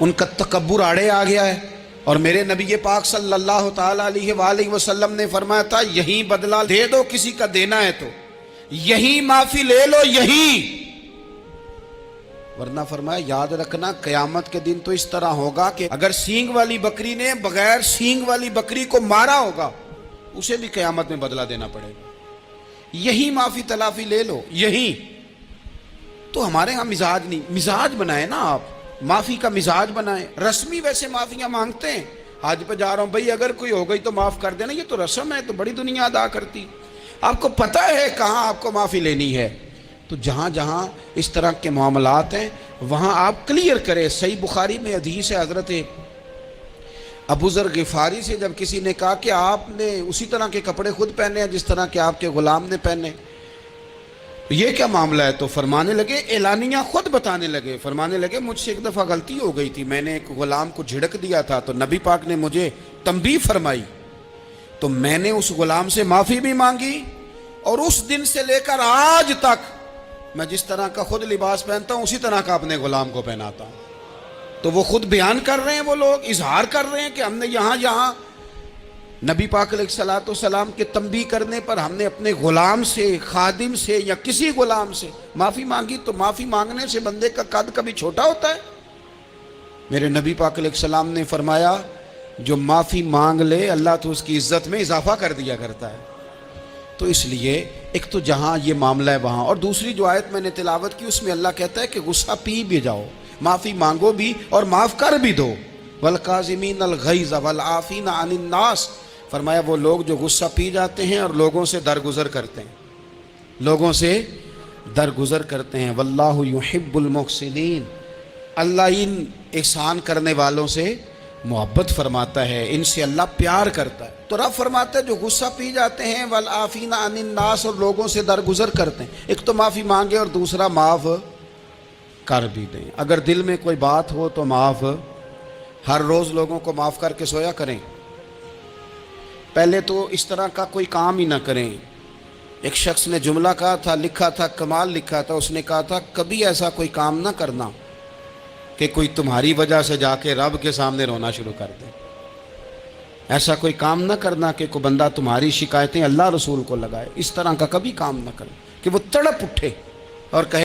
ان کا تکبر آڑے آ گیا ہے، اور میرے نبی پاک صلی اللہ تعالیٰ علیہ وآلہ وسلم نے فرمایا تھا یہی بدلہ دے دو کسی کا دینا ہے تو، یہی معافی لے لو یہی، ورنہ فرمایا یاد رکھنا قیامت کے دن تو اس طرح ہوگا کہ اگر سینگ والی بکری نے بغیر سینگ والی بکری کو مارا ہوگا اسے بھی قیامت میں بدلہ دینا پڑے گا، یہی معافی تلافی لے لو یہی۔ تو ہمارے ہاں مزاج نہیں، مزاج بنائیں نا آپ، معافی کا مزاج بنائیں۔ رسمی ویسے معافیاں مانگتے ہیں، آج پہ جا رہا ہوں بھئی اگر کوئی ہو گئی تو معاف کر دینا، یہ تو رسم ہے، تو بڑی دنیا ادا کرتی، آپ کو پتہ ہے کہاں آپ کو معافی لینی ہے۔ تو جہاں جہاں اس طرح کے معاملات ہیں وہاں آپ کلیئر کریں۔ صحیح بخاری میں حدیث ہے حضرت ابو ذر غفاری سے، جب کسی نے کہا کہ آپ نے اسی طرح کے کپڑے خود پہنے ہیں جس طرح کہ آپ کے غلام نے پہنے، یہ کیا معاملہ ہے؟ تو فرمانے لگے، اعلانیہ خود بتانے لگے، فرمانے لگے مجھ سے ایک دفعہ غلطی ہو گئی تھی، میں نے ایک غلام کو جھڑک دیا تھا تو نبی پاک نے مجھے تنبیہ فرمائی، تو میں نے اس غلام سے معافی بھی مانگی، اور اس دن سے لے کر آج تک میں جس طرح کا خود لباس پہنتا ہوں اسی طرح کا اپنے غلام کو پہناتا ہوں۔ تو وہ خود بیان کر رہے ہیں، وہ لوگ اظہار کر رہے ہیں کہ ہم نے یہاں نبی پاک علیہ الصلوۃ والسلام کے تنبیہ کرنے پر ہم نے اپنے غلام سے، خادم سے یا کسی غلام سے معافی مانگی۔ تو معافی مانگنے سے بندے کا قد کبھی چھوٹا ہوتا ہے؟ میرے نبی پاک علیہ السلام نے فرمایا جو معافی مانگ لے اللہ تو اس کی عزت میں اضافہ کر دیا کرتا ہے۔ تو اس لیے ایک تو جہاں یہ معاملہ ہے وہاں، اور دوسری جو آیت میں نے تلاوت کی اس میں اللہ کہتا ہے کہ غصہ پی بھی جاؤ، معافی مانگو بھی اور معاف کر بھی دو۔ وَالْقَاظِمِينَ الْغَيْظَ وَالْعَافِينَ عَنِ النَّاسِ، فرمایا وہ لوگ جو غصہ پی جاتے ہیں اور لوگوں سے درگزر کرتے ہیں، لوگوں سے درگزر کرتے ہیں۔ وَاللَّهُ يُحِبُّ الْمُحْسِنِينَ، اللہ ان احسان کرنے والوں سے محبت فرماتا ہے، ان سے اللہ پیار کرتا ہے۔ تو رب فرماتا ہے جو غصہ پی جاتے ہیں والعافین عن الناس، اور لوگوں سے درگزر کرتے ہیں، ایک تو معافی مانگے اور دوسرا معاف کر بھی دیں۔ اگر دل میں کوئی بات ہو تو معاف، ہر روز لوگوں کو معاف کر کے سویا کریں، پہلے تو اس طرح کا کوئی کام ہی نہ کریں۔ ایک شخص نے جملہ کہا تھا، لکھا تھا، کمال لکھا تھا، اس نے کہا تھا کبھی ایسا کوئی کام نہ کرنا کہ کوئی تمہاری وجہ سے جا کے رب کے سامنے رونا شروع کر دے، ایسا کوئی کام نہ کرنا کہ کوئی بندہ تمہاری شکایتیں اللہ رسول کو لگائے، اس طرح کا کبھی کام نہ کرے کہ وہ تڑپ اٹھے اور کہے